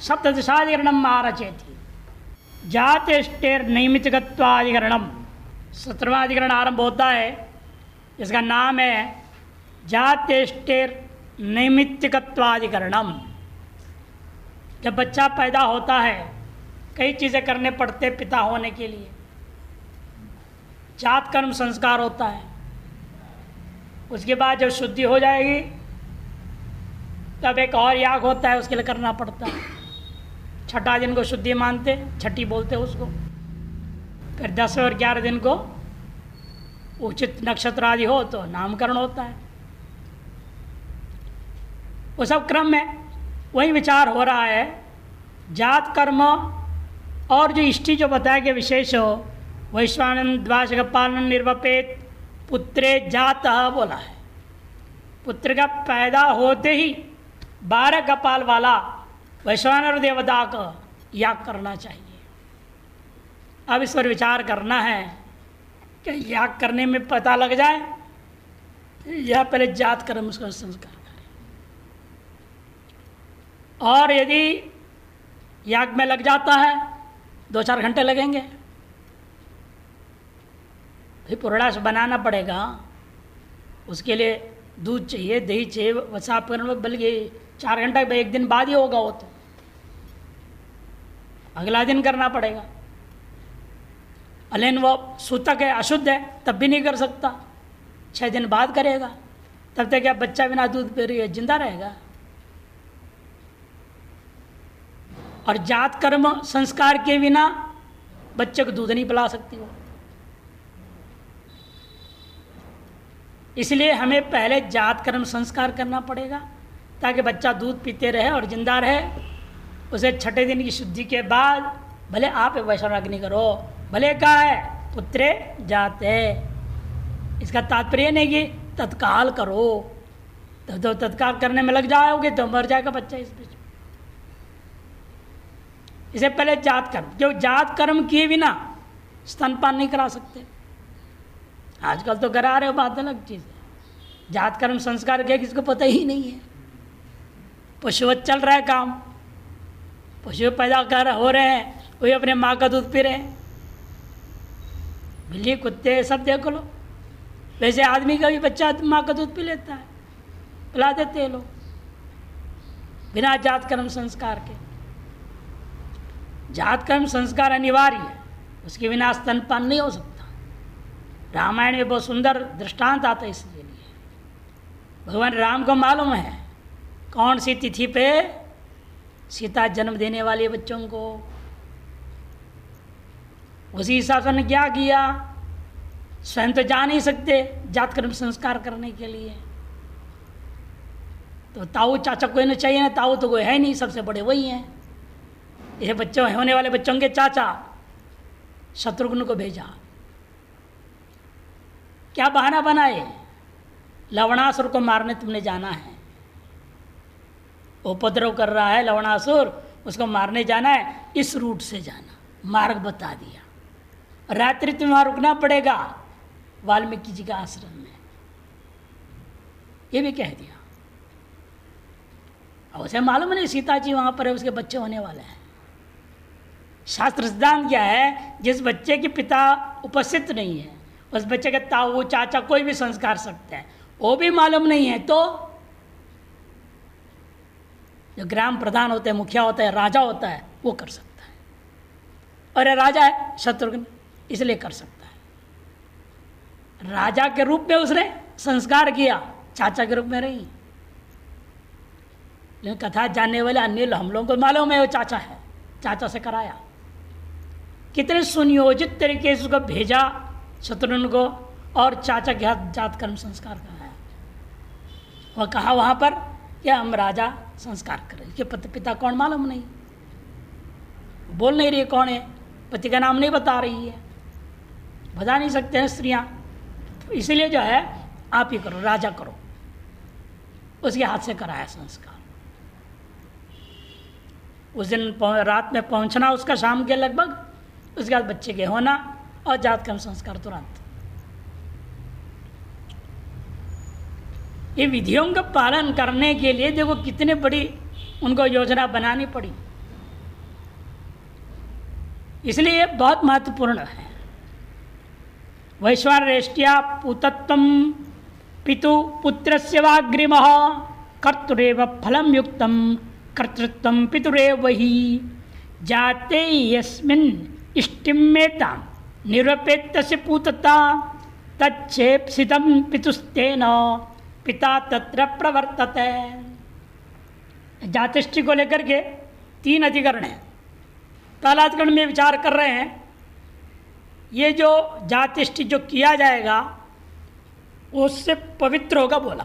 सप्तदशाधिकरणम आरचेति। जातेष्टेर नैमित्तिकत्वाधिकरणम 17वां अधिकरण आरंभ होता है। इसका नाम है जातेष्टेर नैमित्तिकत्वाधिकरणम। जब बच्चा पैदा होता है कई चीज़ें करने पड़ते पिता होने के लिए। जात कर्म संस्कार होता है, उसके बाद जब शुद्धि हो जाएगी तब एक और याग होता है, उसके लिए करना पड़ता है। छठा दिन को शुद्धि मानते, छठी बोलते उसको। फिर 10वें और 11वें दिन को उचित नक्षत्र आदि हो तो नामकरण होता है। वो सब क्रम में वही विचार हो रहा है। जात कर्म और जो इष्टि जो बताया गया विशेष हो, वैश्वानंद द्वादश पालन निर्वपेत पुत्रे जातः बोला है। पुत्र का पैदा होते ही 12 कपाल वाला वैश्वानर देवता का याग करना चाहिए। अब इस पर विचार करना है कि याग करने में पता लग जाए या पहले जात कर्म उसका संस्कार करें। और यदि याग में लग जाता है 2-4 घंटे लगेंगे, फिर पुरड़ास बनाना पड़ेगा। उसके लिए दूध चाहिए, दही चाहिए, वसा बल्कि 4 घंटे एक दिन बाद ही होगा वो तो अगला दिन करना पड़ेगा। अलेन वो सूतक है, अशुद्ध है, तब भी नहीं कर सकता। 6 दिन बाद करेगा, तब तक क्या बच्चा बिना दूध पी रही है जिंदा रहेगा। और जात कर्म संस्कार के बिना बच्चे को दूध नहीं पिला सकती वो। इसलिए हमें पहले जात कर्म संस्कार करना पड़ेगा ताकि बच्चा दूध पीते रहे और जिंदा रहे। उसे 6ठे दिन की शुद्धि के बाद भले आप वैश्वाग्नि करो, भले कहा है पुत्रे जाते। इसका तात्पर्य नहीं कि तत्काल करो, तो तत्काल करने में लग जाओगे तो मर जाएगा बच्चा इस बीच। इसे पहले जात कर्म, जो जात कर्म किए बिना स्तनपान नहीं करा सकते। आजकल तो करा रहे हो, बात अलग चीज़ है। जात कर्म संस्कार क्या किसको पता ही नहीं है। पशुवत चल रहा है काम, पशु पैदा कर हो रहे हैं, वही अपने माँ का दूध पी रहे हैं। बिल्ली कुत्ते सब देख लो। वैसे आदमी का भी बच्चा माँ का दूध पी लेता है, पिला देते हैं लोग बिना जात कर्म संस्कार के। जात कर्म संस्कार अनिवार्य है, उसके बिना स्तनपान नहीं हो सकता। रामायण में बहुत सुंदर दृष्टांत आता है इसके लिए। भगवान राम को मालूम है कौन सी तिथि पे सीता जन्म देने वाले बच्चों को। उसी हिसाब से क्या किया, स्वयं तो जा नहीं सकते जात कर्म संस्कार करने के लिए, तो ताऊ चाचा कोई ना चाहिए ना। ताऊ तो कोई है नहीं, सबसे बड़े वही हैं। ये बच्चों होने वाले बच्चों के चाचा शत्रुघ्न को भेजा। क्या बहाना बनाए, लवणासुर को मारने तुमने जाना है। उपद्रव कर रहा है लवणासुर, उसको मारने जाना है, इस रूट से जाना। मार्ग बता दिया। रात्रि तुम्हें रुकना पड़ेगा वाल्मीकि जी का आश्रम में, ये भी कह दिया। और उसे मालूम नहीं सीता जी वहां पर है, उसके बच्चे होने वाले हैं। शास्त्र सिद्धांत क्या है, जिस बच्चे के पिता उपस्थित नहीं है उस बच्चे के ताऊ चाचा कोई भी संस्कार सकते हैं। वो भी मालूम नहीं है तो जो ग्राम प्रधान होते हैं, मुखिया होता है, राजा होता है, वो कर सकता है। और राजा है शत्रुघ्न, इसलिए कर सकता है। राजा के रूप में उसने संस्कार किया, चाचा के रूप में नहीं। लेकिन कथा जानने वाले अन्य हम लोगों को मालूम है वो चाचा है, चाचा से कराया। कितने सुनियोजित तरीके से उसको भेजा शत्रुघ्न को, और चाचा के हाथ जात कर्म संस्कार कराया। वह कहा वहाँ पर कि हम राजा संस्कार करें। कि पिता कौन मालूम नहीं, बोल नहीं रही है कौन है, पति का नाम नहीं बता रही है, बता नहीं सकते हैं स्त्रियाँ। तो इसलिए जो है आप ही करो, राजा करो। उसके हाथ से कराया संस्कार। उस दिन रात में पहुंचना उसका शाम के लगभग, उसके बाद बच्चे के होना और जात कर्म संस्कार तुरंत। ये विधियों का पालन करने के लिए देखो कितने बड़ी उनको योजना बनानी पड़ी। इसलिए ये बहुत महत्वपूर्ण है। वैश्वानरेष्ट्या पूतत्वं पितु पुत्रस्य वाग्रिमः कर्तुरेव फलं युक्तं कर्तृत्वं पितुरेव हि जाते यस्मिन् इष्टिमेतां निरपेत्यस्य पूतता तच्छेप्सितं पितुस्तेन पिता तत्र प्रवर्तते। जातिष्टि को लेकर के 3 अधिकरण हैं। पहला अधिकरण में विचार कर रहे हैं ये जो जातिष्टि जो किया जाएगा उससे पवित्र होगा बोला,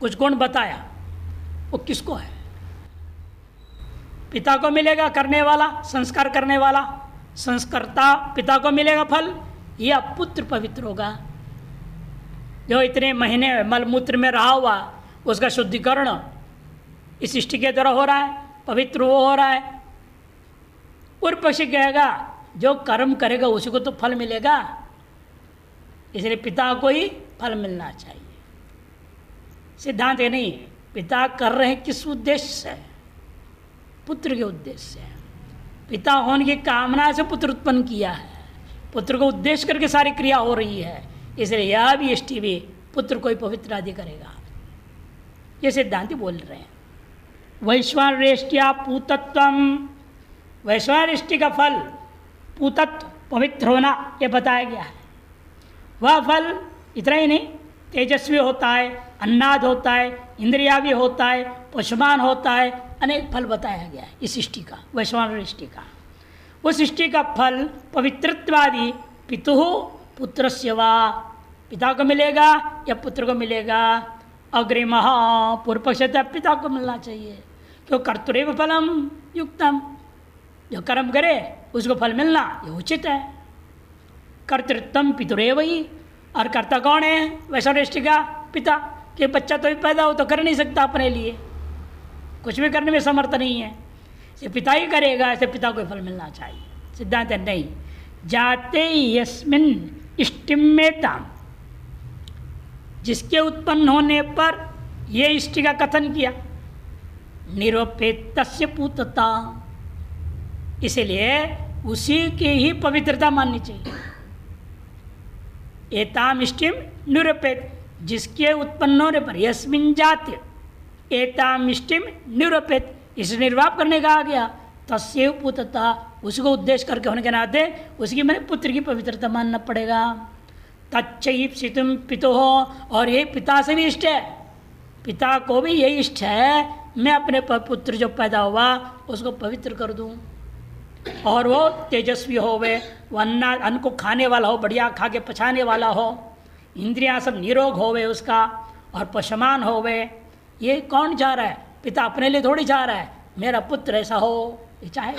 कुछ गुण बताया, वो किसको है? पिता को मिलेगा करने वाला, संस्कार करने वाला, संस्कर्ता पिता को मिलेगा फल, या पुत्र पवित्र होगा जो इतने महीने मलमूत्र में रहा हुआ उसका शुद्धिकरण इस सृष्टि के द्वारा हो रहा है, पवित्र वो हो रहा है। पूर्व पक्षी कहेगा जो कर्म करेगा उसी को तो फल मिलेगा, इसलिए पिता को ही फल मिलना चाहिए। सिद्धांत ये नहीं, पिता कर रहे हैं किस उद्देश्य से? पुत्र के उद्देश्य से। पिता होने की कामना से पुत्र उत्पन्न किया है, पुत्र को उद्देश्य करके सारी क्रिया हो रही है, इसलिए यह भी इष्टि भी पुत्र को ही पवित्र आदि करेगा, ये सिद्धांति बोल रहे हैं। वैश्वानरेष्ट्या पूतत्वम, वैश्वानरेष्टि का फल पूतत्व पवित्र होना ये बताया गया है। वह फल इतना ही नहीं, तेजस्वी होता है, अन्नाद होता है, इंद्रिया भी होता है, पशुमान होता है, अनेक फल बताया गया है इस सृष्टि का, वैश्वानरेष्टि का। उस सृष्टि का फल पवित्रत्वादि पितु पुत्रस्य वा, पिता को मिलेगा या पुत्र को मिलेगा। अग्रिम पूर्व पक्ष पिता को मिलना चाहिए, क्यों? कर्तुरेव फलम युक्तम, जो कर्म करे उसको फल मिलना ये उचित है। कर्तृत्वम पितुरेव ही, और कर्ता कौन है वैश्वानरेष्टि का? पिता। कि बच्चा तो भी पैदा हो तो कर नहीं सकता अपने लिए, कुछ भी करने में समर्थ नहीं है, इसे पिता ही करेगा, ऐसे पिता को फल मिलना चाहिए। सिद्धांत है नहीं, जाते यस्मिन इष्टिमेताम, जिसके उत्पन्न होने पर ये इष्टि का कथन किया, निरुपेतस्य पूतता, इसलिए उसी की ही पवित्रता माननी चाहिए। एताम इष्टिम निरुपेत, जिसके उत्पन्न होने पर, यस्मिन जाते एताम इष्टिम निरुपेत, इस निर्वाप करने का आ गया, तस्यैव पूतता, उसको उद्देश्य करके होने के नाते उसकी मैंने पुत्र की पवित्रता मानना पड़ेगा। तच्चैप्सितुम पितु हो, और ये पिता से भी इष्ट है, पिता को भी यही इष्ट है मैं अपने पुत्र जो पैदा हुआ उसको पवित्र कर दूं, और वो तेजस्वी हो, वे अन्न को खाने वाला हो, बढ़िया खा के पचाने वाला हो, इंद्रियां सब निरोग होवे उसका, और पशुमान होवे। ये कौन चाह रहा है? पिता अपने लिए थोड़ी चाह रहा है मेरा पुत्र ऐसा हो, ये चाहे।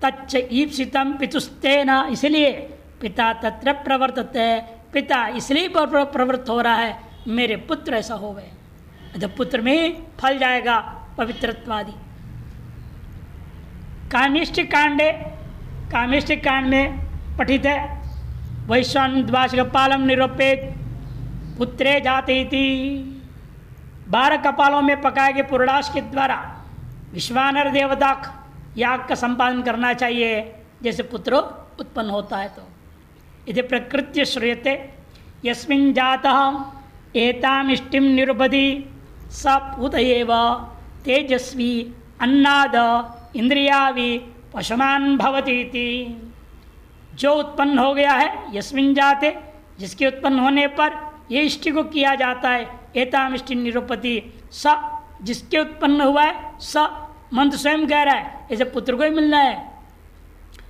तच्च ईप्सितम पितुस्तेन, इसलिए पिता तत्र प्रवर्तते, पिता इसलिए प्रवृत्त हो रहा है मेरे पुत्र ऐसा होवे, जब पुत्र में फल जाएगा पवित्रत्वादि। कामिष्टि कांडे, कामिष्टि कांड में पठित है, वैश्वानद्वाच कपालम निरूपेत पुत्रे जाते इति। 12 कपालों में पकाए गए पुरडाश के द्वारा विश्वानर देवता याग का संपादन करना चाहिए, जैसे पुत्र उत्पन्न होता है। तो यदि प्रकृत्य श्रूयते यस्मिन् जातः एताम इष्टिम निरुपति स पूत एव तेजस्वी अन्नाद इंद्रियावि पशुमान भवति इति। जो उत्पन्न हो गया है यस्मिन् जाते, जिसके उत्पन्न होने पर ये इष्टि को किया जाता है, एताम इष्टि निरूपति स, जिसके उत्पन्न हुआ है, स मंत्र स्वयं कह रहा है ऐसे पुत्र को ही मिलना है।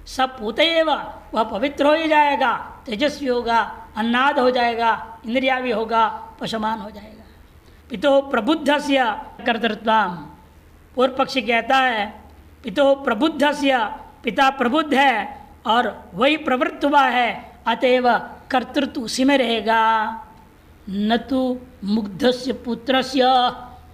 सब पूत एवं, वह पवित्र हो ही जाएगा, तेजस्वी होगा, अन्नाद हो जाएगा, इंद्रिया भी होगा, पशुमान हो जाएगा। पितो प्रबुद्धस्य कर्तृत्वम, पूर्व पक्षी कहता है पितो प्रबुद्धस्य, पिता प्रबुद्ध है और वही प्रवृत्त हुआ है, अतएव कर्तृत्व उसी में रहेगा। न तो मुग्धस्य पुत्रस्य,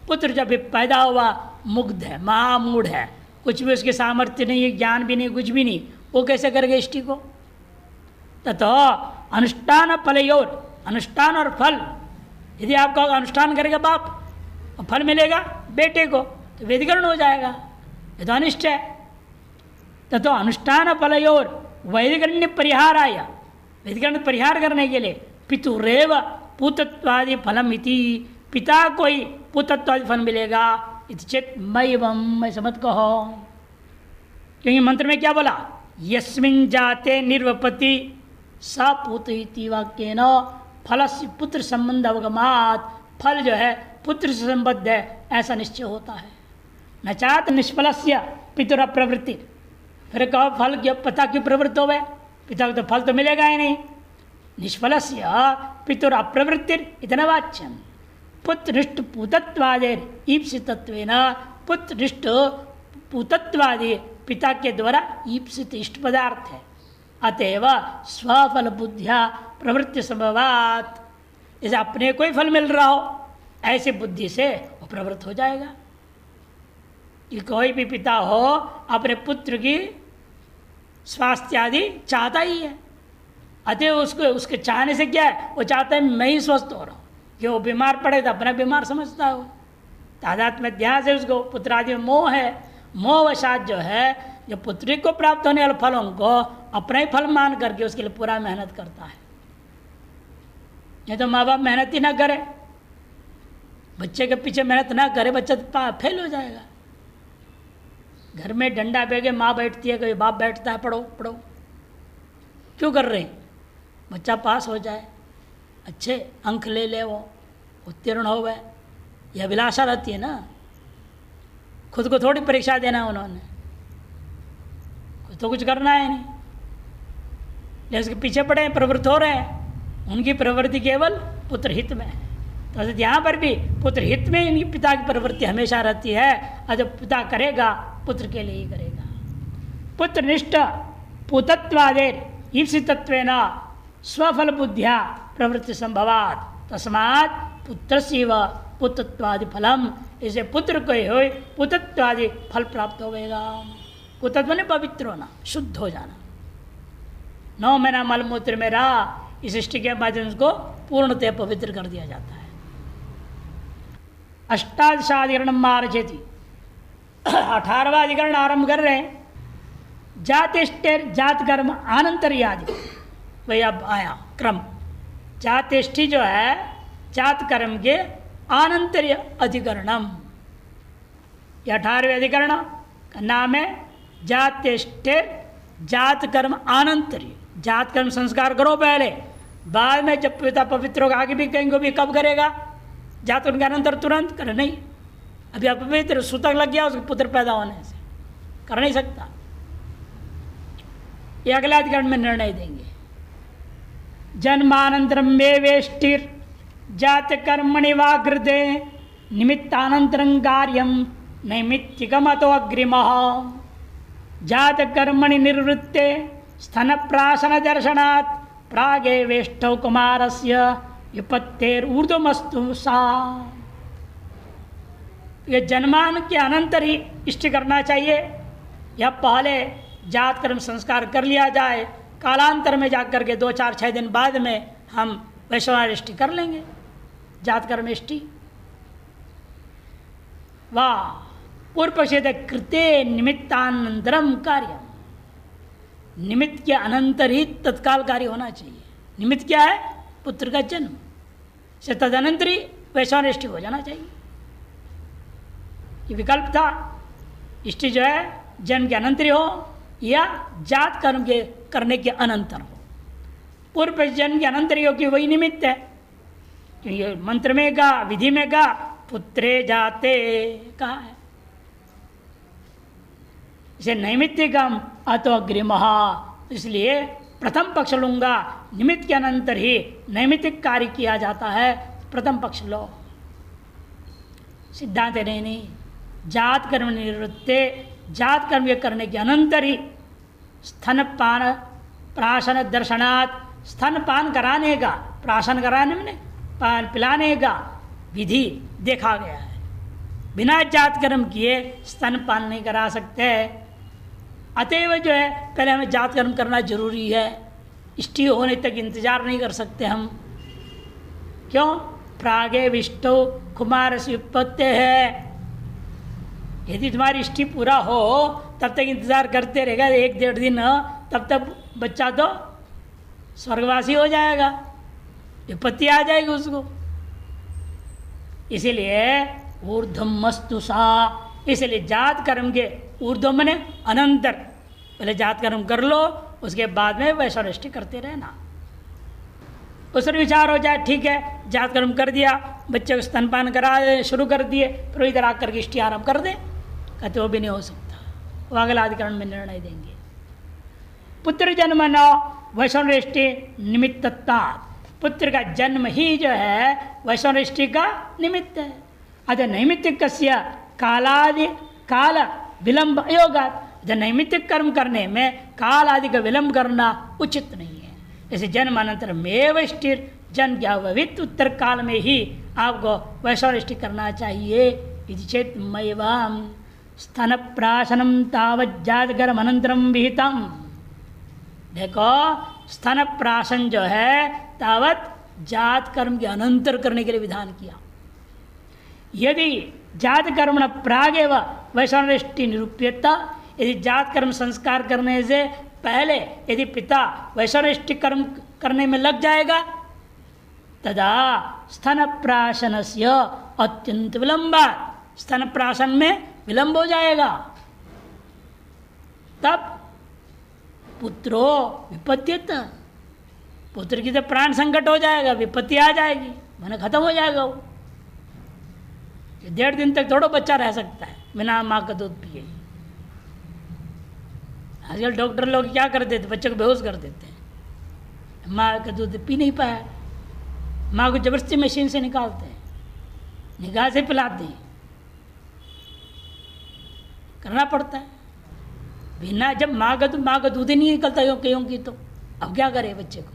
पुत्र जब पैदा हुआ मुग्ध है, महामूढ़ है, कुछ भी उसके सामर्थ्य नहीं है, ज्ञान भी नहीं, कुछ भी नहीं, वो कैसे करेगा इष्टि को? ततो अनुष्ठान फलयोर, अनुष्ठान और फल, यदि आपका अनुष्ठान करेगा बाप और फल मिलेगा बेटे को तो वेदीकरण हो जाएगा। ये तो अनिष्ट है। ततो अनुष्ठान फलयोर वैदिकण्य परिहाराय, वैदिकण्य परिहार करने के लिए पितुरेव पुतत्वादि फलम इति, पिता को ही पुतत्वादि फल मिलेगा। इति चेत मैवम, ऐसा मत कहो, क्योंकि मंत्र में क्या बोला, यस्मिन् जाते निर्वपति स पुत्र इति वाक्येन फलस्य पुत्र संबंध अवगमात, फल जो है पुत्र से संबद्ध है ऐसा निश्चय होता है। न चात निष्फलस्य पितुर प्रवृत्ति, फिर कहो फल क्यों, पता क्यों प्रवृत्त हो गए, पिता को तो फल तो मिलेगा ही नहीं। निष्फलस्य पितुर अप्रवृत्तिर इतना वाच्यम, पुत्रनिष्ठ पूतत्वादेर ईप्सितत्वेन, पुत्रनिष्ठ पूतत्वादि पिता के द्वारा ईप्सित इष्ट पदार्थ है। अतएव स्वफल बुद्धिया प्रवृत्ति संभवात, जैसे अपने को ही फल मिल रहा हो ऐसे बुद्धि से वो प्रवृत्त हो जाएगा। कि कोई भी पिता हो अपने पुत्र की स्वास्थ्य आदि चाहता ही है, अतः उसको उसके चाहने से क्या है, वो चाहता है मैं ही स्वस्थ हो रहा हूँ, कि वो बीमार पड़े तो अपना बीमार समझता है। तादात्म्य ध्यान से उसको पुत्र आदि में मोह है, मोहवशात जो है जो पुत्री को प्राप्त होने वाले फलों को अपना ही फल मान करके उसके लिए पूरा मेहनत करता है। नहीं तो माँ बाप मेहनत ही ना करे, बच्चे के पीछे मेहनत ना करे, बच्चा फेल हो जाएगा। घर में डंडा बेगे माँ बैठती है, कभी बाप बैठता है, पढ़ो पढ़ो, क्यों कर रहे हैं, बच्चा पास हो जाए, अच्छे अंक ले ले, वो उत्तीर्ण हो गए, यह अभिलाषा रहती है ना। खुद को थोड़ी परीक्षा देना है उन्होंने, खुद तो कुछ करना है नहीं, लेकिन उसके पीछे पड़े हैं, प्रवृत्त हो रहे हैं, उनकी प्रवृत्ति केवल पुत्र हित में है। तो यहाँ पर भी पुत्र हित में इनकी पिता की प्रवृत्ति हमेशा रहती है, और जब पिता करेगा पुत्र के लिए ही करेगा। पुत्रनिष्ठ पुतत्वादेर ईप्सितत्वेन स्वफल बुद्धिया प्रवृत्ति संभवात, तस्मात् पुत्रस्यैव पुतत्वादि फलम, इसे पुत्र को ही पुतत्वादि फल प्राप्त होगा। पुतत्व ने पवित्र होना, शुद्ध हो जाना। 9 महीना मलमूत्र में रहा, इस सृष्टि के माध्यम को पूर्णतः पवित्र कर दिया जाता है। अष्टादशाधिकरण मार्जति, 18वां अधिकरण आरंभ कर रहे हैं। जातिष्ठेर जात कर्म आनंतर्यादि, वही अब आया क्रम। जातिष्ठि जो है जात कर्म के आनंतर्य अधिकरणम, 18वें अधिकरण का नाम है जातिष्ठेर जात कर्म आनंतर्य। जात कर्म संस्कार करो पहले, बाद में जब पिता पवित्र होगा आगे भी कहेंगे भी कब करेगा, जात कर्म के अनंतर तुरंत करे नहीं। अभी अपवित्र सूतक लग गया उसके पुत्र पैदा होने से, कर नहीं सकता। ये अगले अधिकरण में निर्णय देंगे। जन्मानंतरम में वेष्टिर जात कर्मणि वा कृते निमित्तानंतरं कार्यम नैमित्तिकमतो अग्रिमः जात कर्मणि निर्वृत्ते स्तन प्राशन दर्शनात् प्रागे वेष्टौ कुमारस्य विपत्तेर ऊर्ध्वमस्तु सा। ये जन्मान के अनंतर ही इष्ट करना चाहिए, या पहले जात कर्म संस्कार कर लिया जाए, कालांतर में जाकर के 2, 4, 6 दिन बाद में हम वैश्वानिष्टि कर लेंगे, जात कर्म इष्टि। वाह, पूर्व पक्षे कृते निमित्तानंतरम कार्य, निमित्त के अनंतर ही तत्काल कार्य होना चाहिए। निमित्त क्या है, पुत्र का जन्म, से तदनंतर ही वैश्वानिष्टि हो जाना चाहिए। ये विकल्प था, इष्टि जो है जन्म के अनंतर हो या जात कर्म के करने के अनंतर हो। पूर्व जन्म के अनंतर हो कि वही निमित्त है, क्योंकि मंत्र में का विधि में का पुत्रे जाते कहा है, इसे नैमित्तिकम अतो अग्रिमः, इसलिए प्रथम पक्ष लूंगा, निमित्त के अनंतर ही नैमित्तिक कार्य किया जाता है, प्रथम पक्ष लो। सिद्धांत नहीं, जात कर्म निवृत्ते, जात कर्म के करने के अनंतर ही स्तनपान प्राशन दर्शनात्, स्तनपान कराने का, प्राशन कराने में पान पिलाने का विधि देखा गया है। बिना जात कर्म किए स्तनपान नहीं करा सकते, अतएव जो है पहले हमें जात कर्म करना जरूरी है। इष्टि होने तक इंतजार नहीं कर सकते हम, क्यों, प्रागे विष्टो कुमार से उत्पत्ति है, यदि तुम्हारी इष्टि पूरा हो तब तक इंतज़ार करते रहेगा, 1-1.5 दिन, तब तक बच्चा तो स्वर्गवासी हो जाएगा, विपत्ति आ जाएगी उसको। इसीलिए ऊर्ध्वम मस्तु सा, इसलिए जात कर्म के ऊर्ध्व मने अनंतर, पहले जात कर्म कर लो, उसके बाद में वैश्वानिष्टि करते रहना। उस पर विचार हो जाए, ठीक है जात कर्म कर दिया, बच्चे को स्तनपान करा शुरू कर दिए, फिर इधर आकर के इष्टि आरंभ कर दे, कहते वो भी नहीं हो सकता, वो अगला अधिकरण में निर्णय देंगे। पुत्र जन्म न वैश्वानिष्टि निमित्तता, पुत्र का जन्म ही जो है वैश्वानिष्टि का निमित्त है। अतः नैमित्तिक कालादि काल विलंब अयोगात, नैमित्तिक कर्म करने में काल आदि का विलंब करना उचित नहीं है। जैसे जन्म अनंतर में इष्टिर, जन्म क्या वित्त उत्तर काल में ही आपको वैश्वानिष्टि करना चाहिए। यदि चेत मैवाम स्तन प्राशनम तावत जात कर्म अनंतरम विहितम, देखो स्तन प्राशन जो है तावत जात कर्म के अनंतर करने के लिए विधान किया। यदि जात कर्म प्रागेव वैश्वानिष्टि निरूप्यता, यदि जात कर्म संस्कार करने से पहले यदि पिता वैश्वानिष्टि कर्म करने में लग जाएगा, तदा स्तन प्राशनस्य अत्यंत विलंबात्, स्तन प्राशन में विलंब हो जाएगा, तब पुत्रो विपत्तित, पुत्र की तो प्राण संकट हो जाएगा, विपत्ति आ जाएगी, माने खत्म हो जाएगा वो। 1.5 दिन तक थोड़ा बच्चा रह सकता है बिना माँ का दूध पिए। आजकल डॉक्टर लोग क्या कर देते, बच्चे को बेहोश कर देते हैं, माँ का दूध पी नहीं पाया, माँ को जबरदस्ती मशीन से निकालते हैं, निगाह से पिलाते हैं, करना पड़ता है बिना, जब माँ का दूध ही नहीं निकलता कईयों की, तो अब क्या करे बच्चे को,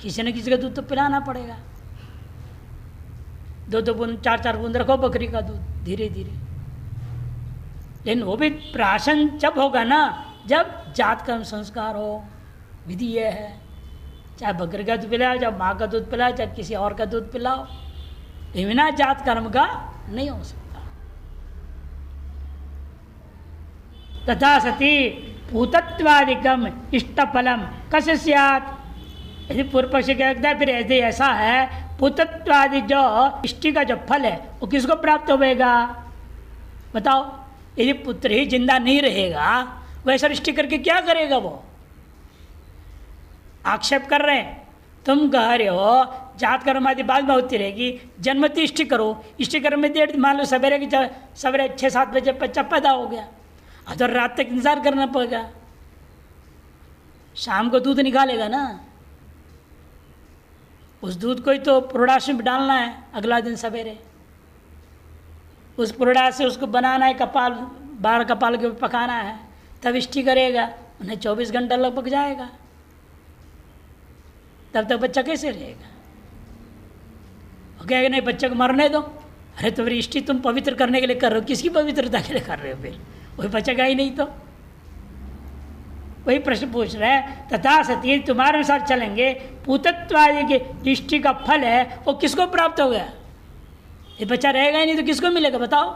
किसी न किसी का दूध तो पिलाना पड़ेगा। 2-2 बूंद 4-4 बूंद रखो बकरी का दूध धीरे धीरे, लेकिन वो भी प्राशन जब होगा ना, जब जात कर्म संस्कार हो। विधि यह है, चाहे बकरी का दूध पिलाओ, चाहे माँ का दूध पिलाओ, चाहे किसी और का दूध पिलाओ, बिना जात कर्म का नहीं हो सकता। तथा सती पूतत्वादिकम इष्टफलम कस्य स्यात्, यदि पूर्व पक्ष कहता है फिर ऐसा है, पुतत्वादि जो इष्टि का जो फल है वो किसको प्राप्त होगा बताओ। यदि पुत्र ही जिंदा नहीं रहेगा, वैसा इष्टि करके क्या करेगा वो। आक्षेप कर रहे हैं, तुम कह रहे हो जात कर्म आदि बाद में होती रहेगी, जन्मति इष्टि करो, इष्टि कर्म में 1.5 मान लो सवेरे 6-7 बजे बच्चा पैदा हो गया, तो रात तक इंतजार करना पड़ेगा, शाम को दूध निकालेगा ना, उस दूध को ही तो पुरोडाश में डालना है अगला दिन सवेरे, उस पुरोडाश से उसको बनाना है, कपाल 12 कपाल के ऊपर पकाना है, तब इष्टि करेगा, उन्हें 24 घंटा लगभग जाएगा, तब तक बच्चा कैसे रहेगा। कहेगा नहीं बच्चे को मरने दो, अरे तो फिर इष्टि तुम पवित्र करने के लिए कर रहे हो, किसकी पवित्रता के लिए कर रहे हो, फिर वही बचेगा ही नहीं। तो वही प्रश्न पूछ रहे हैं, तथा सती तुम्हारे अनुसार चलेंगे, पूतत्वादि के इष्टि का फल है वो किसको प्राप्त हो गया, ये बच्चा रहेगा ही नहीं तो किसको मिलेगा बताओ।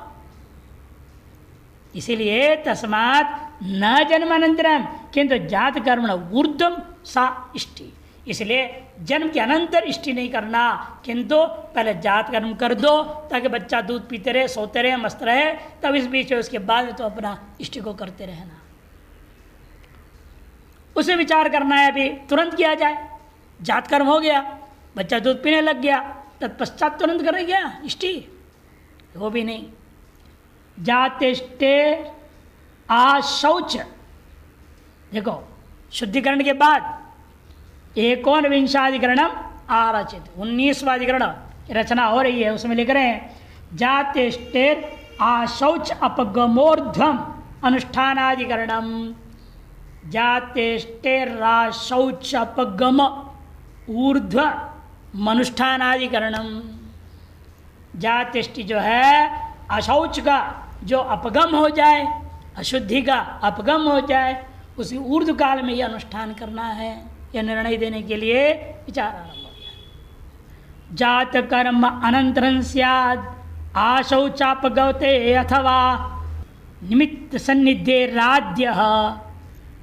इसीलिए तस्मात् न जन्मानंतरम किंतु जात कर्मण ऊर्ध्वम सा इष्टि, इसलिए जन्म के अनंतर इष्टि नहीं करना, किंतु पहले जात कर्म कर दो ताकि बच्चा दूध पीते रहे, सोते रहे, मस्त रहे, तब इस बीच में उसके बाद में तो अपना इष्टि को करते रहना। उसे विचार करना है, अभी तुरंत किया जाए, जात कर्म हो गया, बच्चा दूध पीने लग गया, तत्पश्चात तुरंत करे गया इष्टि, वो भी नहीं। जातेष्टे आशौच, देखो शुद्धिकरण के बाद 19वाधिकरणम आरचित, 19वां अधिकरण रचना हो रही है, उसमें लिख रहे हैं जातेष्टेर आशौच अपगमोर्ध्वम अनुष्ठानाधिकरणम, जातेष्टेराशौच अपगम ऊर्ध्व मनुष्ठानाधिकरणम। जातेष्टि जो है अशौच का जो अपगम हो जाए, अशुद्धि का अपगम हो जाए, उसी ऊर्ध्व काल में यह अनुष्ठान करना है, यह निर्णय देने के लिए विचार आरंभ हो गया। जात कर्म अनंतरं स्यात् आशौ चापगवते अथवा निमित्त सन्निधे राध्य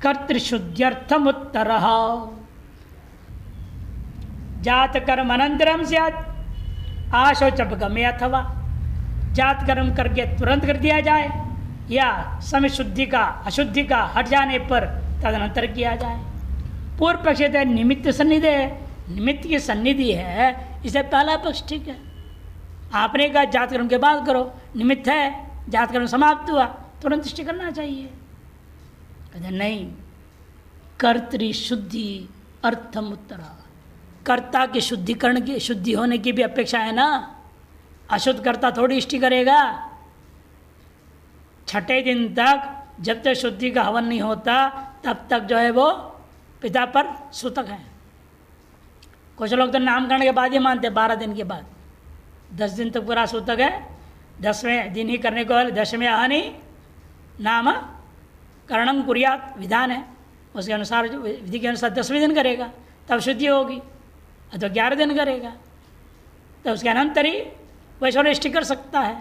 कर्तृशुद्ध्यर्थमुत्तर जात कर्म अनंतरम स्यात् आशौ चापगमे अथवा जात कर्म करके तुरंत कर दिया जाए या समय शुद्धि का अशुद्धि का हट जाने पर तदनंतर किया जाए। पूर्व पक्ष है निमित्त सन्निधि है, निमित्त की सन्निधि है, इसे पहला पक्ष ठीक है। आपने कहा जात कर्म के बाद करो, निमित्त है, जात कर्म समाप्त हुआ, तुरंत इष्टि करना चाहिए। कहते नहीं, कर्तृ शुद्धि अर्थम उत्तर, कर्ता के शुद्धिकरण की शुद्धि होने की भी अपेक्षा है ना। अशुद्ध कर्ता थोड़ी इष्टि करेगा। छठे दिन तक जब तक शुद्धि का हवन नहीं होता तब तक जो है वो पिता पर सूतक है। कुछ लोग तो नामकरण के बाद ही मानते, 12 दिन के बाद। 10 दिन तक पूरा सूतक है, 10वें दिन ही करने को, 10वें आहनि नाम करणम कुर्यात विधान है, उसके अनुसार विधि के अनुसार 10वें दिन करेगा तब शुद्धि होगी, अथवा 11 दिन करेगा तो उसके अनंतर ही वैश्वर्ण इष्टि कर सकता है।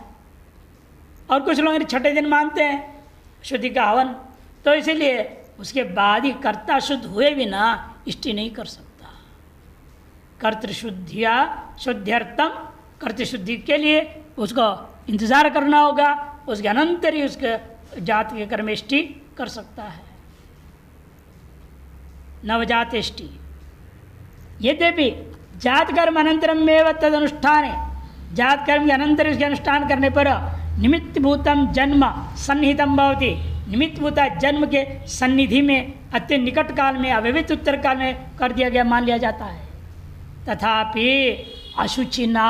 और कुछ लोग छठे दिन मानते हैं शुद्धि का हवन, तो इसीलिए उसके बाद ही कर्ता शुद्ध हुए बिना इष्टि नहीं कर सकता। कर्तृशुद्धिया शुद्ध्यर्थम, कर्तृशुद्धि के लिए उसको इंतजार करना होगा, उसके अनंतर ही उसके जात के कर्म इष्टि कर सकता है। नवजात इष्टि यद्यपि जात कर्म अनंतरम में तद अनुष्ठान है, जात कर्म के अनंतर इसके अनुष्ठान करने पर निमित्त भूतम जन्म सन्निहितम भवति, निमित्त भूता जन्म के सन्निधि में अत्यंत निकट काल में अव्यवहित उत्तर काल में कर दिया गया मान लिया जाता है। तथापि अशुचिना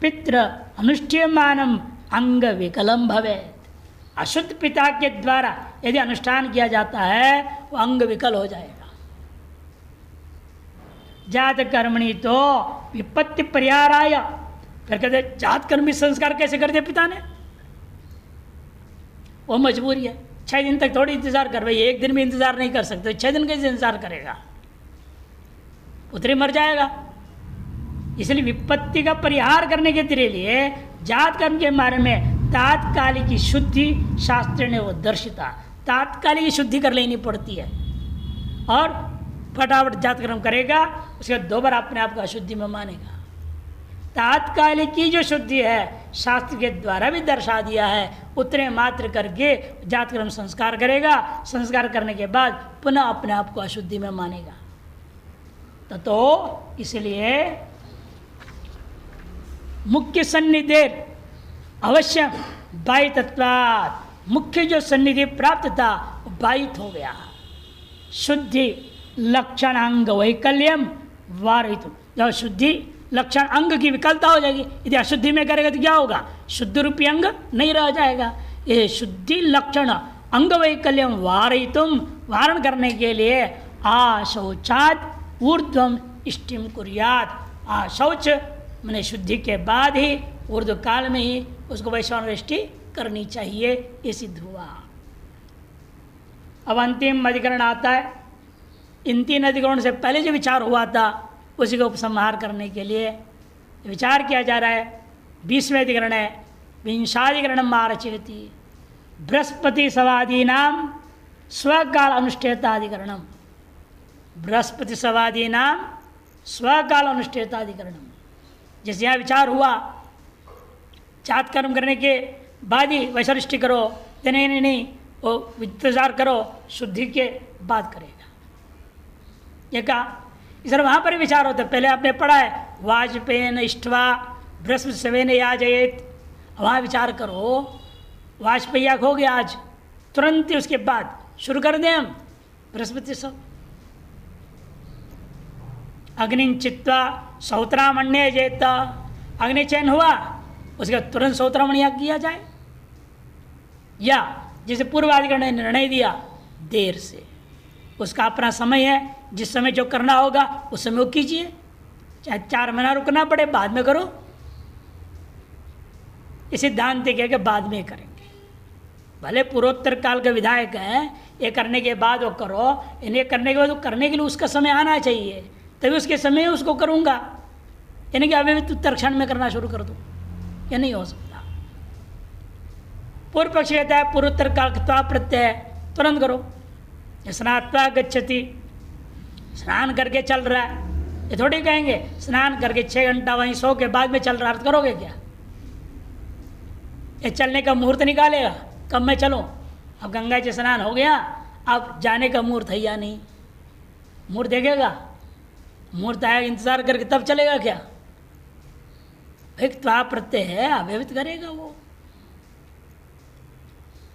पितृ अनुष्ठीयमानम अंग विकलम भवेत्, अशुद्ध पिता के द्वारा यदि अनुष्ठान किया जाता है वो अंग विकल हो जाएगा। जात कर्मणि तो विपत्ति परिहाराय, फिर कहते जात कर्म भी संस्कार कैसे कर दिया पिता ने, वो मजबूरी है। 6 दिन तक थोड़ी इंतजार कर भाई, एक दिन भी इंतजार नहीं कर सकते, 6 दिन कैसे इंतजार करेगा, उतरे मर जाएगा। इसलिए विपत्ति का परिहार करने के लिए जात कर्म के बारे में तात्कालिक शुद्धि शास्त्र ने वो दर्शिता, तात्कालिक शुद्धि कर लेनी पड़ती है और फटाफट जात कर्म करेगा, उसके बाद दोबारा अपने आप को अशुद्धि में मानेगा। तात्कालिक की जो शुद्धि है शास्त्र के द्वारा भी दर्शा दिया है, उतने मात्र करके जात कर्म संस्कार करेगा, संस्कार करने के बाद पुनः अपने आप को अशुद्धि में मानेगा। तो इसलिए मुख्य सन्निधि अवश्य बाह्यत्वात्, मुख्य जो सन्निधि प्राप्त था वो बाहित हो गया। शुद्धि लक्षण अंग वैकल्यम वारित, जब शुद्धि लक्षण अंग की विकलता हो जाएगी, यदि अशुद्धि में करेगा तो क्या होगा, शुद्ध रूपी अंग नहीं रह जाएगा। ये शुद्धि लक्षण अंग वैकल्यम वारयितुम, वारण करने के लिए आशौचात् ऊर्ध्वम इष्टिम कुर्यात्, शौच मैंने शुद्धि के बाद ही ऊर्ध्व काल में ही उसको वैश्वानर इष्टि करनी चाहिए, ये सिद्ध हुआ। अब अंतिम अधिकरण आता है। इन 3 अधिकरण से पहले जो विचार हुआ था उसी को उपसंहार करने के लिए विचार किया जा रहा है। 20वें अधिकरण है विंशाधिकरण आरचयति बृहस्पति सवादीनाम स्वकाल अनुष्ठेताधिकरणम, बृहस्पति सवादीनाम स्वकाल अनुष्ठेताधिकरणम। जैसे यहाँ विचार हुआ जात कर्म करने के बाद ही वैश्वरिष्टि करो, नहीं वो इंतजार करो, शुद्धि के बाद करेगा, ये कहा। इस वहाँ पर विचार होता है, पहले आपने पढ़ा है वाजपेयन इष्टवा बृहस्पति सवेन याजयेत, वहाँ विचार करो वाजपेयक हो गया आज, तुरंत ही उसके बाद शुरू कर दें हम बृहस्पति सब। अग्नि चित्वा सौत्रामण्य जेता, अग्नि चयन हुआ उसके बाद तुरंत सौत्रामण्य किया जाए, या जैसे पूर्वाधिकरण ने निर्णय दिया देर से, उसका अपना समय है, जिस समय जो करना होगा उस समय वो कीजिए, चाहे 4 महीना रुकना पड़े बाद में करो। इस सिद्धांत कह के बाद में करेंगे, भले पूर्वोत्तर काल के विधायक हैं, ये करने के बाद वो करो, इन्हें करने के बाद वो करने के लिए उसका समय आना चाहिए, तभी उसके समय उसको करूँगा, यानी कि अभी उत्तर क्षण में करना शुरू कर दूँ, ये नहीं हो सकता। पूर्व पक्षी कहता है पूर्वोत्तर काल त्वा प्रत्यय तुरंत करो। स्नात्वा गच्छति, स्नान करके चल रहा है, ये थोड़ी कहेंगे स्नान करके 6 घंटा वहीं सो के बाद में चल रहा अर्थ करोगे क्या? ये चलने का मुहूर्त निकालेगा कब मैं चलूँ? अब गंगा जी स्नान हो गया, अब जाने का मुहूर्त है या नहीं? मुहूर्त देखेगा, मुहूर्त आएगा इंतजार करके तब चलेगा क्या? एक त्वा प्रत्यय है, अव्यवहित करेगा वो,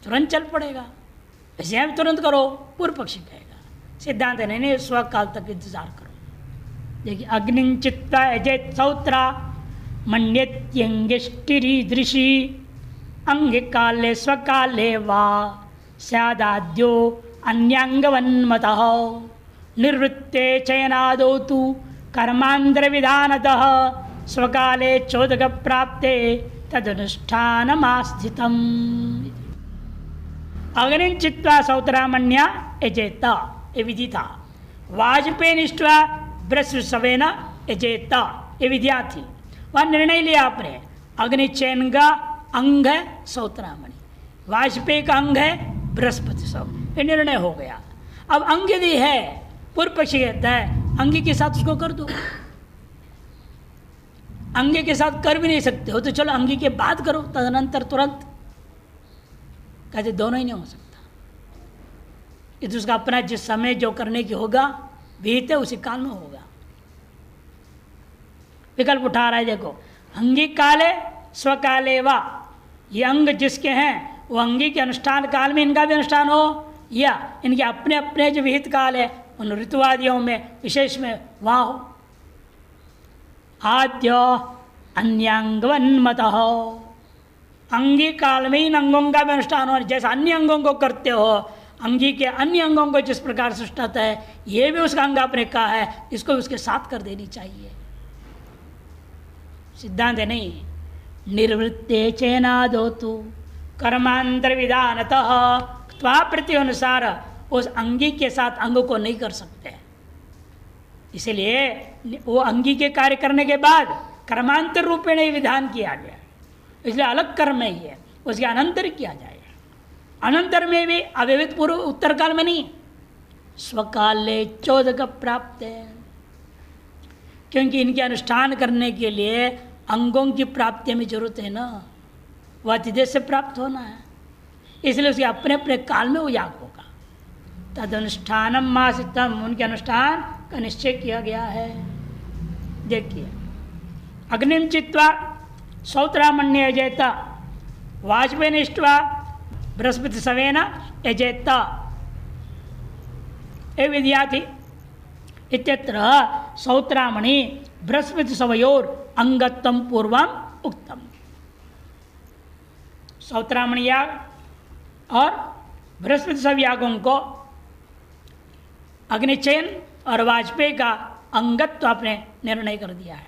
तुरंत चल पड़ेगा। वैसे यहाँ तुरंत करो पूर्व पक्षी कहेगा, सिद्धांत नहीं नहीं स्वकाल तक इंतजार करो। देखिए अग्निचित्वा अजय सौत्रा मन्यत्यंगिष्टिरीदृशी अंग काले स्वकाले वा स्यादाद्यो अन्यांगवन्मतः निर्वृत्ते चयनादौ तु कर्मांतर विधानतः स्वकाले चोदक प्राप्ते तदनुष्ठानमास्थितम्। अग्निचित्वा सौत्रामण्या यजेत, ये विधि था। वाजपेय निष्ठा बृहस्पतिसवेन यजेत, ये विधिया थी। वह निर्णय लिया आपने, अग्निचयन का अंग है सौत्रामणि, वाजपेय का अंग है बृहस्पति सव, ये निर्णय हो गया। अब अंग यदि है, पूर्व पक्षी कहता है अंगी के साथ उसको कर दो। अंगे के साथ कर भी नहीं सकते हो तो चलो अंगी के बाद करो, तदनंतर तुरंत। कहते दोनों ही नहीं हो सकता, ये तो उसका अपना जिस समय जो करने की होगा विहित है उसी काल में होगा। विकल्प उठा रहा है, देखो अंगी काले स्वकाले वा, ये अंग जिसके हैं वो अंगी के अनुष्ठान काल में इनका भी अनुष्ठान हो, या इनके अपने अपने जो विहित काल है उन ऋतुवादियों में विशेष में वहाँ हो। आद्य अन्यांगवन्मतः, अंगी काल में इन अंगों का भी अनुष्ठान हो, जैसा अन्य अंगों को करते हो, अंगी के अन्य अंगों को जिस प्रकार से अनुष्ठाता है ये भी उसका अंग आपने कहा है, इसको भी उसके साथ कर देनी चाहिए। सिद्धांत है नहीं, निर्वृत्ते चेनादो तु कर्मांतर विधानतः, त्वा प्रति अनुसार उस अंगी के साथ अंग को नहीं कर सकते, इसलिए वो अंगी के कार्य करने के बाद कर्मांतर रूपेण विधान किया गया, इसलिए अलग कर्म है ये, उसके अनंतर किया जाएगा। अनंतर में भी अव्यवहित पूर्व उत्तर काल में नहीं, स्वकाले चोदक प्राप्त है, क्योंकि इनके अनुष्ठान करने के लिए अंगों की प्राप्ति में जरूरत है ना, वह अतिदेश से प्राप्त होना है, इसलिए उसके अपने अपने काल में वो याग होगा। तद अनुष्ठानम मासितम, उनके अनुष्ठान का निश्चय किया गया है। देखिए अग्निम चित्वा सौत्रामण्य यजेत, वाजपेय निष्ठा बृहस्पति सवेन यजेत, ये विधिया थी। इत्यत्र सौत्रामणि बृहस्पति सवयोर अंगत्वम पूर्वम उक्तम। सौत्रामणि याग और बृहस्पति सब यागों को अग्निचयन और वाजपेय का अंगत्व आपने निर्णय कर दिया है।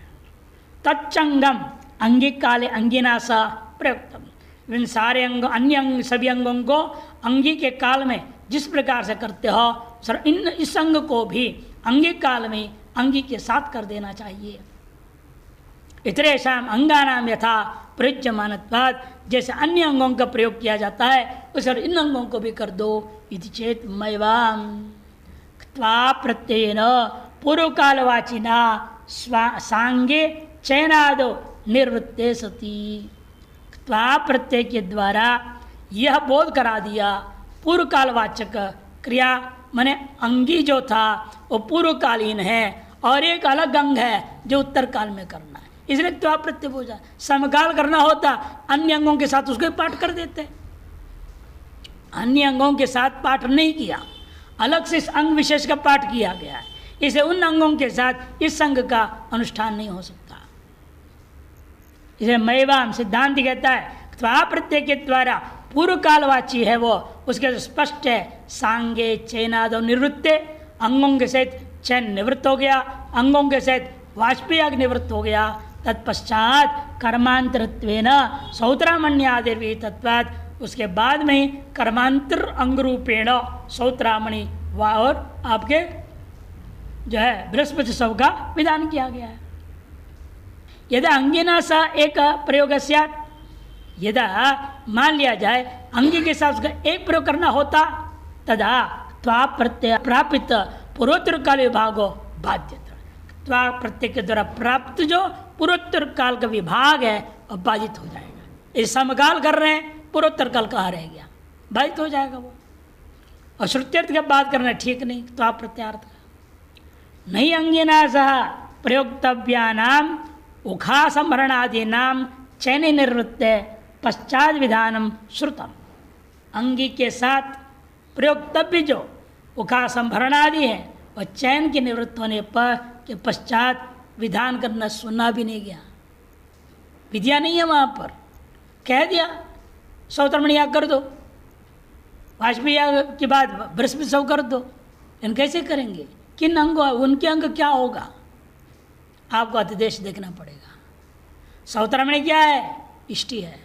तच्चंगम अंगिक काले अंगिना सा प्रयुक्तम, इन सारे अंग अन्य अंग सभी अंगों को अंगी के काल में जिस प्रकार से करते हो सर, इन इस अंग को भी अंगिक काल में अंगी के साथ कर देना चाहिए। इतरेशाम अंगानाम यथा प्रयुज्यमानत्वात्, जैसे अन्य अंगों का प्रयोग किया जाता है उस इन अंगों को भी कर दो। इति चेत मैवाम त्वा प्रत्ययेन पूर्व कालवाचिना सांगे चयनादो निर्वृत्ते सती, त्वा प्रत्यय के द्वारा यह बोध करा दिया पूर्व कालवाचक क्रिया, माने अंगी जो था वो पूर्वकालीन है और एक अलग अंग है जो उत्तर काल में करना है, इसलिए त्वा प्रत्यय हो जाए। समकाल करना होता अन्य अंगों के साथ उसको पाठ कर देते, अन्य अंगों के साथ पाठ नहीं किया, अलग से इस अंग विशेष का पाठ किया गया है, इसे उन अंगों के साथ इस अंग का अनुष्ठान नहीं हो सकता। इसे मैवाम सिद्धांत कहता है त्वा प्रत्यय के द्वारा पूर्व कालवाची है वो, उसके स्पष्ट है सांगे चयनादो निवृत्ते, अंगों के सहित चयन निवृत्त हो गया, अंगों के सहित वाजपेय निवृत्त हो गया। तत्पश्चात कर्मांतरत्वेन सौत्रामण्यादिर्वी तत्वात्, उसके बाद में ही कर्मांतर अंग रूपेण सौत्रामणि और आपके जो है बृहस्पति सब का विधान किया गया है। यदि अंगिना सा एक प्रयोग स्यात्, यदा मान लिया जाए अंगी के साथ उसका एक प्रयोग करना होता तदा त्वा प्रत्यय प्रापित पूर्वोत्तर काल विभागो बाध्यता, त्वा प्रत्यय के द्वारा प्राप्त जो पूर्वोत्तर काल का विभाग है वह बाधित हो जाएगा। इस समकाल कर रहे हैं, पूर्वोत्तर काल कहाँ रह गया, बाधित हो जाएगा वो। और श्रुत्यर्थ का बात करना ठीक नहीं, त्वा प्रत्यार्थ का नहीं। अंगिना सह प्रयोक्तव्यानाम उखा संभरणादीनाम चयन निवृत्ते पश्चात विधानम श्रुतम। अंगी के साथ प्रयोक्तव्य जो उखा संभरणादि है और चयन के निवृत्त होने पर के पश्चात विधान करना सुना भी नहीं गया, विद्या नहीं है वहाँ पर। कह दिया सौतरमणि याग कर दो, वाजपेयी याग के बाद बृहस्पति सौ कर दो, इन कैसे करेंगे, किन अंग, उनके अंग क्या होगा, आपको अतिदेश देखना पड़ेगा। सौतरमणि क्या है, इष्टि है,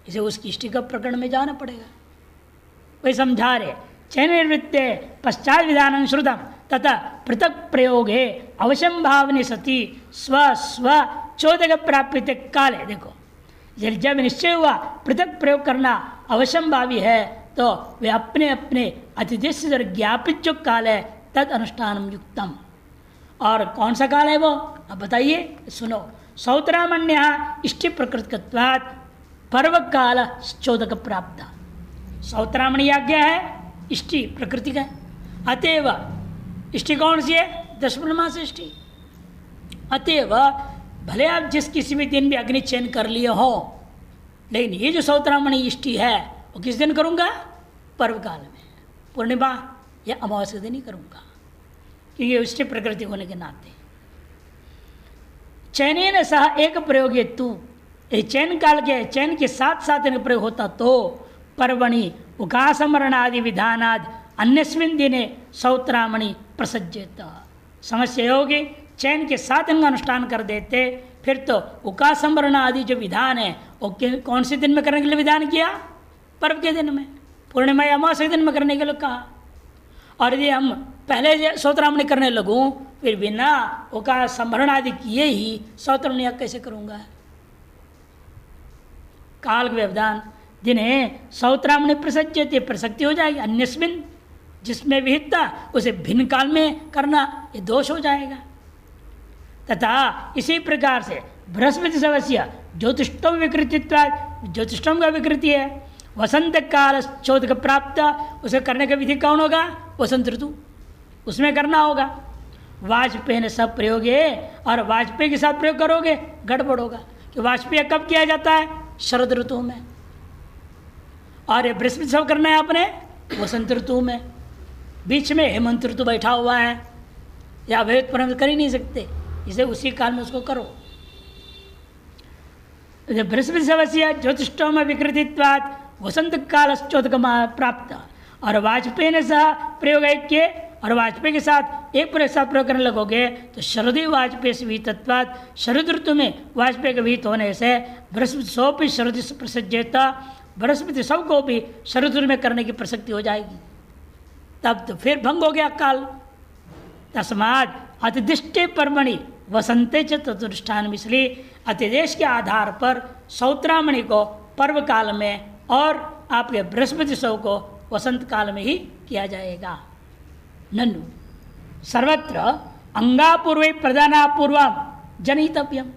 इसे उसकी इष्टि का प्रकरण में जाना पड़ेगा। वही समझा रहे चयन निवृत्ते पश्चात विधान श्रुतम तथा पृथक प्रयोगे अवश्यम भावनी सती स्व स्व चोदक प्राप्त काले। देखो जब निश्चय हुआ पृथक प्रयोग करना अवश्यम भावी है तो वे अपने अपने अतिदेश से ज्ञापित जो काल है तद अनुष्ठान युक्तम। और कौन सा काल है वो, अब बताइए, सुनो। सौतरामण्य इष्टि प्रकृतत्वात् पर्व काल चोदक प्राप्त। सौतरामणि आज्ञा है, इष्टि प्रकृति का है। अतएव इष्टि कौन सी है, दशमास इष्टि। अतएव भले आप जिस किसी भी दिन भी अग्नि चयन कर लिए हो, लेकिन ये जो सौतरामणि इष्टि है वो किस दिन करूँगा, पर्व काल में, पूर्णिमा या अमावस्या दिन ही करूँगा, क्योंकि इष्टि प्रकृति होने के नाते। चयन सह एक प्रयोग हेतु, चयन काल के चयन के साथ साथ इनका प्रयोग होता तो पर्वणि उकासमरणादि विधानाद अन्यस्मिन दिने सौतरामणि प्रसज्जेत। समस्या होगी चयन के साथ इनका अनुष्ठान कर देते, फिर तो उकासमरण आदि जो विधान है वो कौन से दिन में करने के लिए विधान किया, पर्व के दिन में, पूर्णिमा या अमावस्या के दिन में करने के लिए कहा। और यदि हम पहले सौतरामणि करने लगूं फिर बिना उकासमरण आदि किए ही सौतरामणि कैसे करूँगा। काल के व्यवधान जिन्हें सौतरामणि प्रसज्यते प्रसक्ति हो जाएगी, अन्यस्मिन जिसमें विहितता उसे भिन्न काल में करना ये दोष हो जाएगा। तथा इसी प्रकार से बृहस्पति सवस्य ज्योतिष्टम विकृतित्वात्, ज्योतिष्टम का विकृति है, वसंत काल चोदक प्राप्त, उसे करने का विधि कौन होगा, वसंत ऋतु, उसमें करना होगा। वाजपेय ने सब प्रयोग है और वाजपेयी के साथ प्रयोग करोगे गड़बड़ होगा, कि वाजपेय कब किया जाता है, शरद ऋतु में, और ये बृहस्पति सब करना है आपने वसंत ऋतु में, बीच में हेमंत ऋतु बैठा हुआ है या वेद परम कर ही नहीं सकते, इसे उसी काल में उसको करो। बृहस्पति सवस्य ज्योतिष्टोम विकृतित्वात् वसंत काल चोदक प्राप्त। और वाजपेयी ने सह प्रयोग ऐक्य, और वाजपेयी के साथ एक प्रयोग साथ प्रयोग करने लगोगे तो शरदी वाजपेयी से विहितत्वात्, शरद ऋतु में वाजपेयी के विहित होने से बृहस्पति सौ भी शरद से प्रसज्यता, बृहस्पति सब को भी शरद ऋतु में करने की प्रसक्ति हो जाएगी, तब तो फिर भंग हो गया काल। तस्मात् अतिदिष्टे पर्वणि वसंते च तदनुष्ठान, इसलिए अतिदेश के आधार पर सौतरामणि को पर्व काल में और आपके बृहस्पति सौ को वसंत काल में ही किया जाएगा। नन्नु सर्वत्र अंगापूर्व प्रधानापूर्वम जनहितव्यम,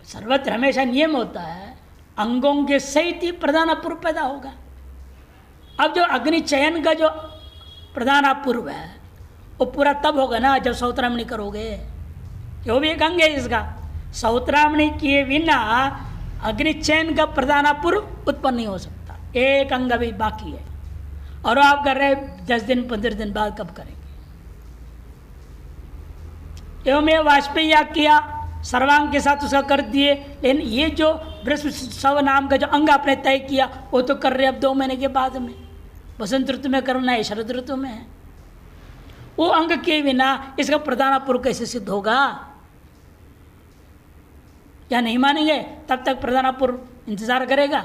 सर्वत्र हमेशा नियम होता है अंगों के सहित ही प्रधानापूर्व पैदा होगा। अब जो अग्नि चयन का जो प्रधानापूर्व है वो पूरा तब होगा ना जब सौतरामणि करोगे, वो भी एक अंग है इसका। सौतरामणि किए बिना अग्नि चयन का प्रधानापूर्व उत्पन्न नहीं हो सकता, एक अंग अभी बाकी है, और आप कर रहे 10 दिन 15 दिन बाद कब करेंगे। एवं मैं वाजपेयी याग किया, सर्वांग के साथ उसका कर दिए, लेकिन ये जो बृहस्पति सव नाम का जो अंग आपने तय किया वो तो कर रहे अब 2 महीने के बाद में, वसंत ऋतु में करना है, शरद ऋतु में है, वो अंग के बिना इसका प्रधानापूर्व कैसे सिद्ध होगा। क्या नहीं मानेंगे तब तक प्रधानापूर्व इंतजार करेगा।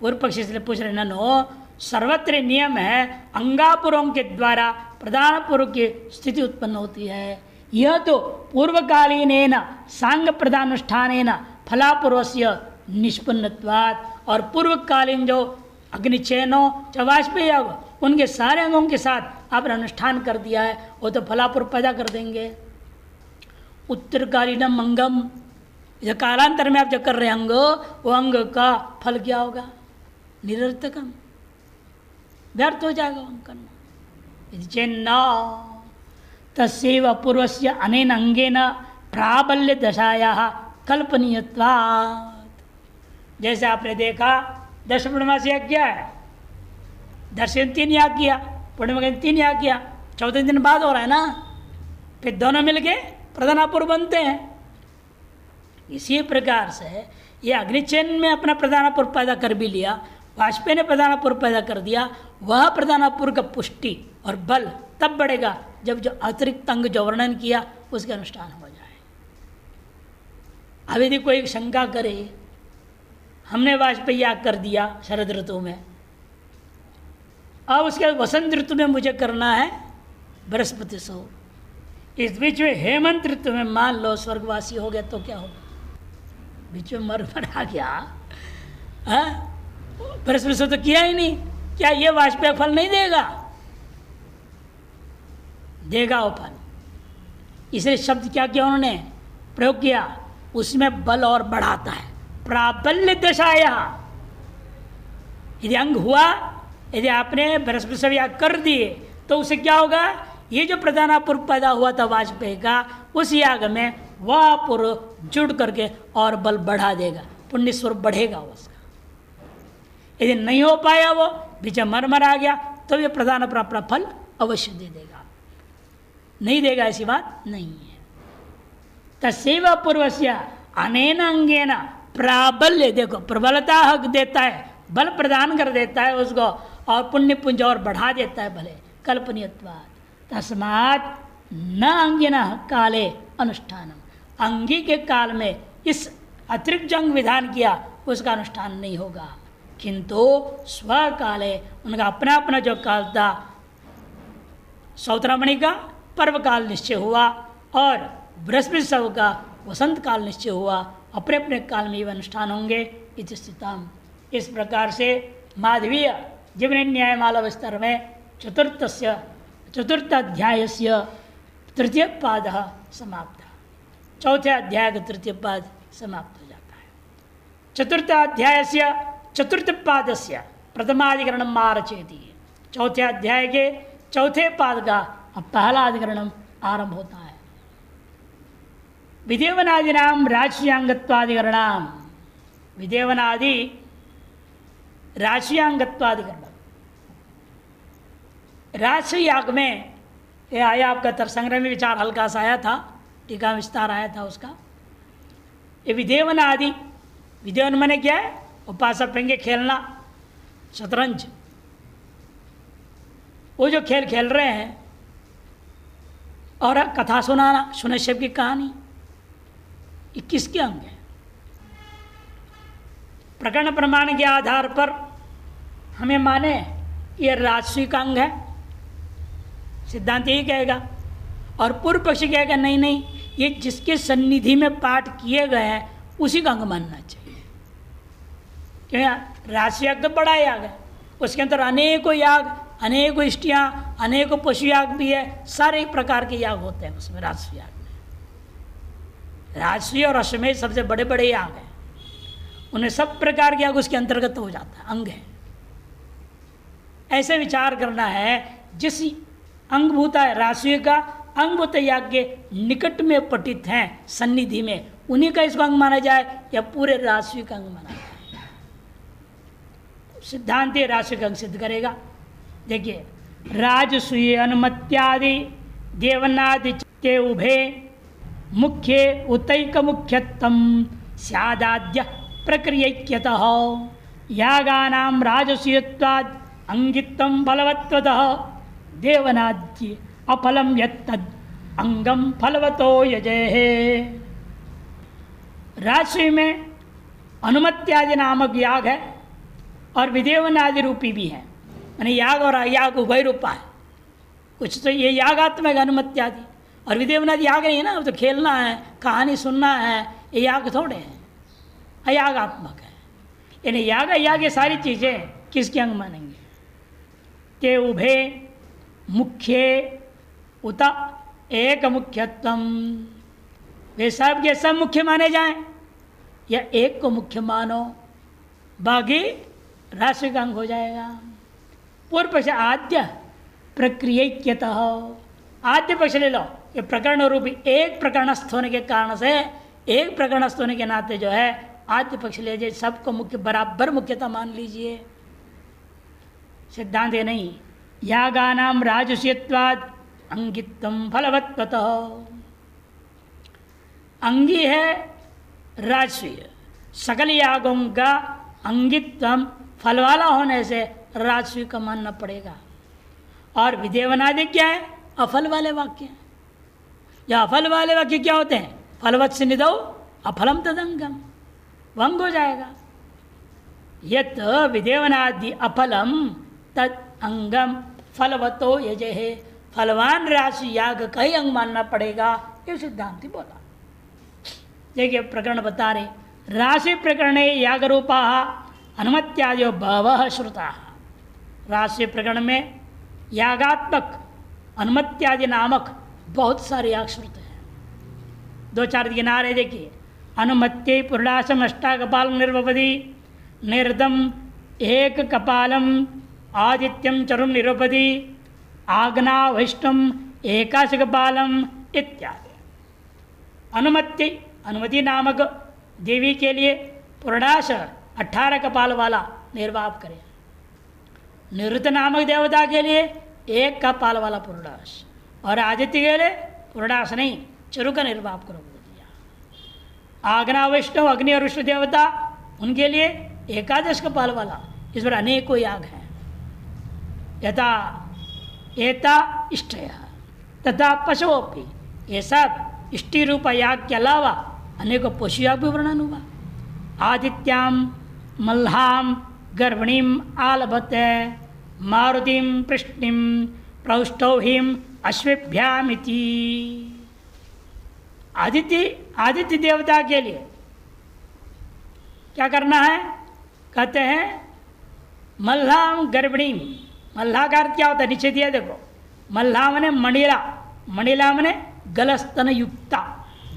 पूर्व पक्षी इसलिए पूछ रहे नो, सर्वत्र नियम है अंगापूर्वों के द्वारा प्रधानापूर्व की स्थिति उत्पन्न होती है, यह तो पूर्वकालीन सांग प्रदानुष्ठान फलापूर्वस्य निष्पन्नत्वात्, और पूर्वकालीन जो अग्निचयनों चाहे वाजपेयी उनके सारे अंगों के साथ आपने अनुष्ठान कर दिया है, वो तो फलापूर्व पैदा कर देंगे। उत्तरकालीनम अंगम, जो कालांतर में आप जो कर रहे अंग, वो अंग का फल क्या होगा? निरर्थकम, व्यर्थ हो जाएगा अंग करना। चेन्ना तस्यैव पूर्वस्य अनेन अंगेन प्राबल्य दशाया कल्पनीयत्वात्। जैसे आपने देखा 10 पूर्णमासी याग किया है, 10 दिन 3 याग किया, पूर्णिमा के दिन 3 याग किया, 14 दिन बाद हो रहा है ना, फिर दोनों मिलके प्रधानापूर्व बनते हैं। इसी प्रकार से ये अग्निचयन में अपना प्रधानापूर्व पैदा कर भी लिया, वाजपेयी ने प्रधानापूर्व पैदा कर दिया, वह प्रधानापूर्व का पुष्टि और बल तब बढ़ेगा जब जो अतिरिक्त अंग जो वर्णन किया उसके अनुष्ठान हो जाए। अब यदि कोई शंका करे हमने वाजपेयी याग कर दिया शरद ऋतु में, अब उसके वसंत ऋतु में मुझे करना है बृहस्पति सो, इस बीच में हेमंत ऋतु में मान लो स्वर्गवासी हो गया तो क्या होगा? बीच में मर आ गया, बृहस्पति सो तो किया ही नहीं, क्या ये वाजपेयी फल नहीं देगा? देगा वो फल। इसलिए शब्द क्या किया उन्होंने प्रयोग किया, उसमें बल और बढ़ाता है। प्राबल्य दशाया, यदि अंग हुआ, यदि आपने बृहस्पति से याग कर दिए तो उसे क्या होगा? ये जो प्रधानापूर्व पैदा हुआ था वाजपेयी का, उस याग में वह पूर्व जुड़ करके और बल बढ़ा देगा, पुण्य स्वरूप बढ़ेगा उसका। यदि नहीं हो पाया वो बीच मर आ गया तो ये प्रधान अपना फल अवश्य दे देगा, नहीं देगा ऐसी बात नहीं है। तस्यैव पूर्वस्य अनेन अंगेन प्राबल्य, देखो प्रबलता हक देता है, बल प्रदान कर देता है उसको, और पुण्य पुंज और बढ़ा देता है भले, कल्पनीयत्वात्। तस्मात् न अंगिन काले अनुष्ठानम, अंगी के काल में इस अतिरिक्त जो अंग विधान किया उसका अनुष्ठान नहीं होगा, किंतु स्वकाले उनका अपना अपना जो काल था, सौत्रामणि का पर्व काल निश्चय हुआ और बृहस्पति सव का वसंत काल निश्चय हुआ, अपने अपने काल में ये अनुष्ठान होंगे। इति स्थितम, इस प्रकार से माधवीय जीवन न्यायमाला विस्तार में चतुर्थ अध्याय से तृतीय पाद समाप्त, चौथे अध्याय का तृतीय पाद समाप्त हो जाता है। चतुर्थ अध्याय से चतुर्थ पाद से प्रथमाधिकरण मारचेती, चौथे अध्याय के चौथे पाद का पहला अधिकरण आरंभ होता है। विदेवनादिनाम राशियांगत्वादिकरणाम, विदेवनादि राशियांगत्वादिकरण, राशि याग में ये आया आपका तर्कसंग्रह में विचार हल्का सा आया था, टीका विस्तार आया था उसका। ये विदेवनादि, विदेवन माने क्या है? उपासक पेंगे खेलना, शतरंज, वो जो खेल खेल रहे हैं और कथा सुनाना, शुनश्यप की कहानी, ये किसके अंग है? प्रकरण प्रमाण के आधार पर हमें माने ये राजस्वी का अंग है, सिद्धांत यही कहेगा, और पूर्व पक्षी कहेगा नहीं नहीं, ये जिसके सन्निधि में पाठ किए गए हैं उसी का अंग मानना चाहिए। क्यों? राजस्वी याग तो बड़ा याग है, उसके अंदर अनेकों याग, अनेकों इष्टियाँ, अनेकों पशु याग भी है, सारे प्रकार के याग होते हैं उसमें राजस्वी याग में। राजस्वी और अश्वमेध सबसे बड़े बड़े याग हैं, उन्हें सब प्रकार के याग उसके अंतर्गत हो जाता है, अंग है। ऐसे विचार करना है, जिस अंगभूत है राजस्वी का अंगभूत याग के निकट में पठित हैं सन्निधि में, उन्हीं का इसको अंग माना जाए या पूरे राजस्वी का अंग माना जाए? सिद्धांत राजस्वी का अंग सिद्ध करेगा। देखिए, राजसूय अनुमत्यादि देवनादि के उभे मुख्य उतैक मुख्यत्वम स्यादाद्य प्रक्रियैक्यतः यागानां राजसूयत्वाद् अंगित्वं बलवत्वतः देवनाद्य अफलम यत्तद् अंगम फलवतो यजेः। राजसूय में अनुमत्यादि नामक याग है और विदेवनादि रूपी भी है, यानी याग और अयाग उभय रूपा है। कुछ तो ये यागात्मक अनुमत्यादि, और विदेवनाथ याग नहीं है ना, अब तो खेलना है, कहानी सुनना है, ये याग थोड़े हैं, अयागात्मक है। यानी याग ये सारी चीज़ें किसके अंग मानेंगे? ते उभे मुख्य उत एक मुख्यत्वम, वे सब के सब मुख्य माने जाएं या एक को मुख्य मानो, बाकी राशि का अंग हो जाएगा। पूर्व पक्ष आद्य प्रक्रियतः, आद्य पक्ष ले लो, ये प्रकरण रूपी एक प्रकरणस्थ होने के कारण से, एक प्रकरणस्थ होने के नाते जो है आद्य पक्ष ले जाए, सबको मुख्य बराबर मुख्यता मान लीजिए। सिद्धांत है नहीं, यागानाम राजस्यत्वाद अंगित्वम फलवत्वतः, अंगी है राजस्वीय, सकल यागों का अंगित्वम फल वाला होने से राजस्वीय का मानना पड़ेगा। और विदेवनादि क्या है? अफल वाले वाक्य। या अफल वाले वाक्य क्या होते हैं? फलवत् निधौ अफलम तदंगम, भंग हो जाएगा। यत विदेवनादि अफलम तद अंगम फलवतो यजहे, फलवान राशि याग का ही अंग मानना पड़ेगा, ये सिद्धांति बोला। देखिए प्रकरण बता रहे, राशि प्रकरणे याग रूपा अनुमत्यादि बहवः श्रुता। राशि प्रकरण में यागात्मक अनुमत्यादि नामक बहुत सारे याग श्रुत हैं। दो चार किनारे देखिए, अनुमत्य पुरुषासम अष्टाकपाल निर्वपदी निर्दम एक कपालम आदित्यम चरुम निरुपदी आग्ना वैष्णम एकाश कपालम इत्यादि। अनुमत्य अनुमति नामक देवी के लिए पुरुषास 18 कपाल वाला निर्वाह करें। निरुत नामक देवता के लिए 1 कपाल वाला पुरुषास, और आदित्य के लिए पुरुषास नहीं चरु का निर्वाह करो बोल दिया। आग्ना वैष्णव अग्नि और विष्णु देवता उनके लिए 11 कपाल वाला, इस पर अनेकों याग हैं। यथा एता इष्टय तथा पशुओपि, ये सब इष्टि रूप याग के अलावा अनेकों पशु याग भी वर्णन हुआ। आदित्याम मल्हाम गर्भिणीम आलभते मारुतिम पृष्णिम प्रौष्टौहिम अश्विभ्यामिति। आदित्य देवता के लिए क्या करना है? कहते हैं मल्लाम गर्भिणीम। मल्ला का अर्थ क्या होता है? नीचे दिया देखो, मल्ला मने मणिला, मणिला मने गलस्तन युक्ता,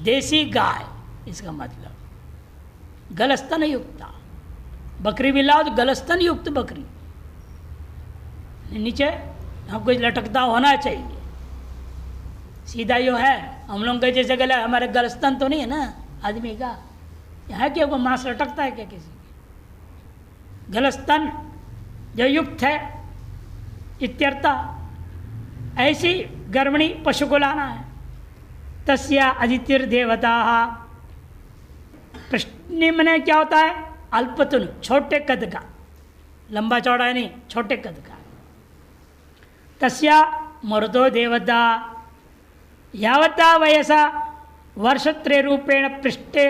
देसी गाय, इसका मतलब गलस्तन युक्ता। बकरी भी लाओ तो गलस्तन युक्त बकरी, नीचे हमको लटकता होना चाहिए, सीधा जो है हम लोग के जैसे गला, हमारे गलस्तन तो नहीं है ना आदमी का, यहाँ क्या को मांस लटकता है क्या किसी के? गलस्तन जो युक्त है इत्यर्थ। ऐसी गर्भिणी पशु को लाना है। तस्या अदितिर देवता, प्रश्नि में क्या होता है? अल्पतुन, छोटे कद का, लंबा चौड़ा नहीं, छोटे कद का। तस्या मरुदो देवता यावता वयसा वर्षत्रय रूपेण पृष्ठे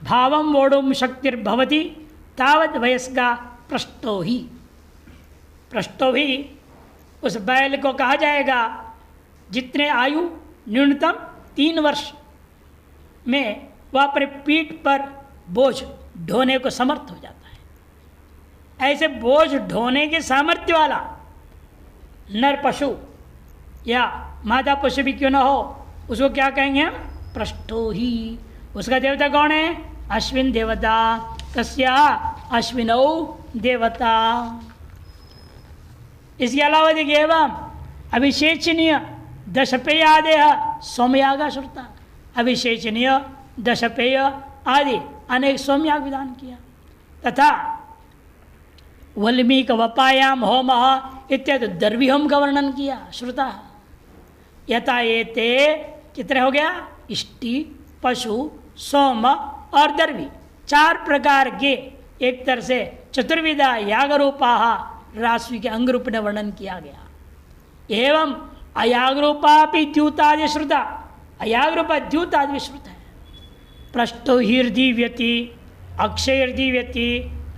भावं वोढुं शक्तिर्भवति तावत् वयस्का पृष्ठो ही। पृष्ठो ही उस बैल को कहा जाएगा जितने आयु न्यूनतम 3 वर्ष में वह अपने पीठ पर बोझ ढोने को समर्थ हो जाता है। ऐसे बोझ ढोने के सामर्थ्य वाला नर पशु या मादा पशु भी क्यों ना हो, उसको क्या कहेंगे हम? पृष्ठो ही। उसका देवता कौन है? अश्विन देवता। तस्या अश्विनौ देवता। इसके अलावा देखिए, एवं अविशेषणीय दशपेय आदेह सोमयागा श्रुता। अविशेषणीय दशपेय आदि अनेक सोमयाग विधान किया। तथा वल्मीक वपायाम होम इत्यादि दर्वी होम का वर्णन किया श्रुता। यथा एते कितने हो गया? इष्टि, पशु, सोम और दर्वी, 4 प्रकार के एक तरह से चतुर्विधा याग रूपा राशि के अंग रूप में वर्णन किया गया। एवं अयाग रूपा भी द्यूतादि श्रुता। अयाग रूपा द्यूतादि श्रुत है। पृष्ठो हीर्दीव्यति अक्षयर्दीव्यति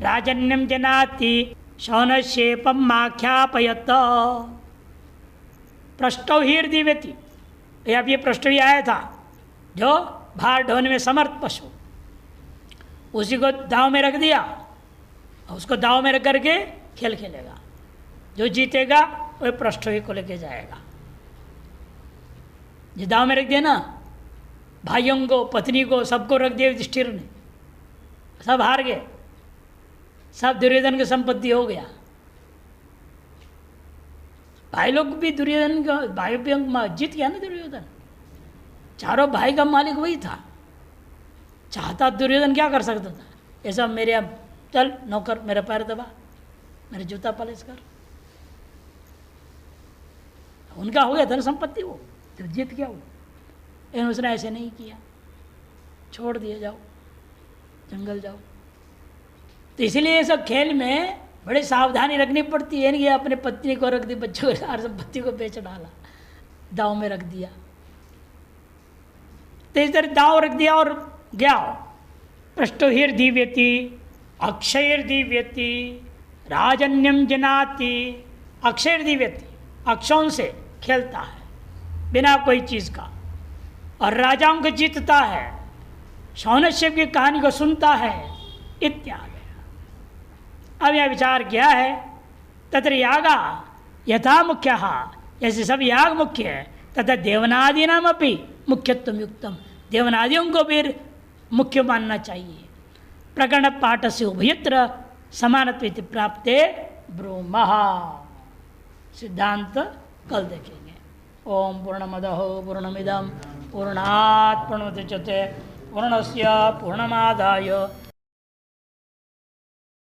राजन्यम जनाति शौनशेपम आख्यापयत। पृष्ठो हीर्दीव्यति, या ये प्रश्न भी आया था, जो भार ढोने में समर्थ पशु, उसी को दांव में रख दिया, उसको दांव में रख करके खेल खेलेगा, जो जीतेगा वह पृष्ठभूमि को लेके जाएगा। जो दांव में रख दिया ना, भाइयों को, पत्नी को, सबको रख दिया युधिष्ठिर ने, सब हार गए, सब दुर्योधन की संपत्ति हो गया। भाई लोग भी दुर्योधन का, भाई भी जीत गया ना दुर्योधन, चारों भाई का मालिक वही था। चाहता दुर्योधन क्या कर सकता था, ऐसा मेरे अब चल नौकर मेरा पैर दबा, मेरे जूता पॉलिश कर, उनका हो गया धन संपत्ति, वो तो जीत गया वो। लेकिन उसने ऐसे नहीं किया, छोड़ दिए, जाओ जंगल जाओ। तो इसीलिए ये सब खेल में बड़ी सावधानी रखनी पड़ती है। नहीं अपने पत्नी को रख दी, बच्चों को, हर संपत्ति को बेच डाला, दाव में रख दिया। तो इस तरह दाव रख दिया और गया। पृष्ठोहिर दिव्यति अक्षयर दिव्यति राजन्यम जनाति। अक्षयर दिव्यति, अक्षों से खेलता है बिना कोई चीज़ का, और राजाओं को जीतता है, शौनश्य की कहानी को सुनता है इत्यादि। अब यह विचार किया है, तत्र यागा यथा मुख्य, जैसे सब याग मुख्य है, तथा देवनादि नाम अपनी मुख्यत्व युक्तम, देवनादियों को भी मुख्य मानना चाहिए। प्रकरण पाठ से उभयत्र समानत्व प्राप्ते ब्रूमः। सिद्धांत कल देखेंगे। ओम पूर्णमदः पूर्णमिदं पूर्णात् पूर्णमुदच्यते पूर्णस्य पूर्णमादाय